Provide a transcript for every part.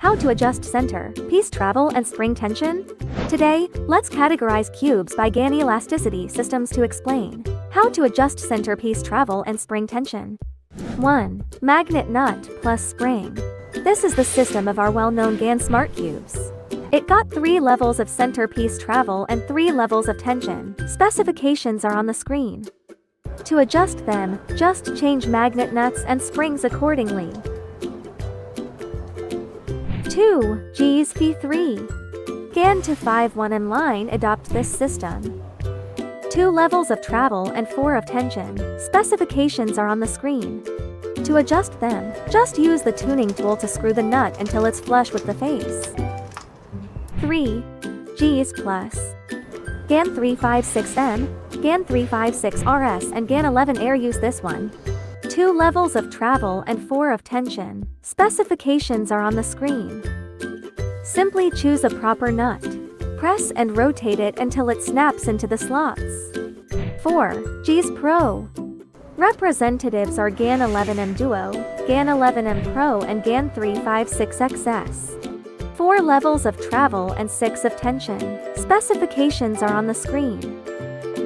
How to adjust center, piece travel and spring tension? Today, let's categorize cubes by GAN elasticity systems to explain how to adjust center piece travel and spring tension. 1. Magnet nut plus spring. This is the system of our well-known GAN smart cubes. It got 3 levels of center piece travel and 3 levels of tension. Specifications are on the screen. To adjust them, just change magnet nuts and springs accordingly. 2. G's P3. GAN to 5-1M line adopt this system. 2 levels of travel and 4 of tension. Specifications are on the screen. To adjust them, just use the tuning tool to screw the nut until it's flush with the face. 3. G's plus. GAN 356M, GAN 356RS and GAN 11 Air use this one. 2 levels of travel and 4 of tension. Specifications are on the screen. Simply choose a proper nut. Press and rotate it until it snaps into the slots. 4. G's Pro. Representatives are GAN 11M Duo, GAN 11M Pro and GAN 356XS. 4 levels of travel and 6 of tension. Specifications are on the screen.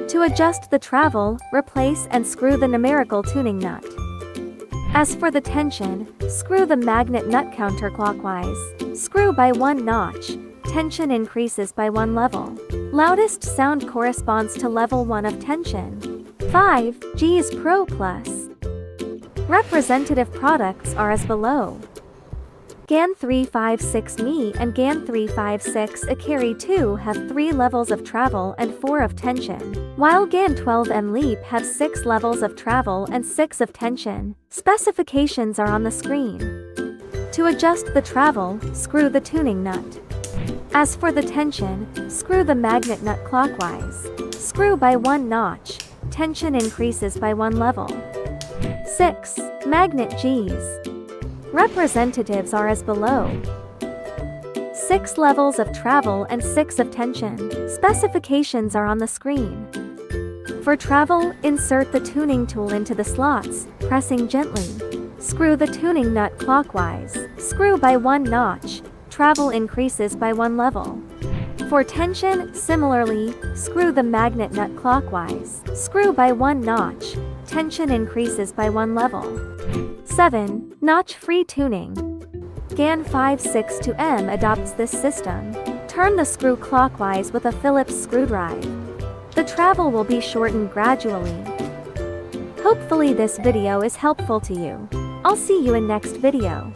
To adjust the travel, replace and screw the numerical tuning nut. As for the tension, screw the magnet nut counterclockwise. Screw by 1 notch. Tension increases by 1 level. Loudest sound corresponds to level 1 of tension. 5. G's Pro Plus. Representative products are as below. GAN 356Me and GAN 356A Carry 2 have 3 levels of travel and 4 of tension, while GAN 12M Leap have 6 levels of travel and 6 of tension. Specifications are on the screen. To adjust the travel, screw the tuning nut. As for the tension, screw the magnet nut clockwise. Screw by 1 notch. Tension increases by 1 level. 6. Magnet G's. Representatives are as below. 6 levels of travel and 6 of tension. Specifications are on the screen. For travel, insert the tuning tool into the slots, pressing gently. Screw the tuning nut clockwise. Screw by 1 notch. Travel increases by 1 level. For tension, similarly, screw the magnet nut clockwise. Screw by 1 notch. Tension increases by 1 level. 7. Notch-free tuning. GAN 562M adopts this system. Turn the screw clockwise with a Phillips screwdriver. The travel will be shortened gradually. Hopefully this video is helpful to you. I'll see you in next video.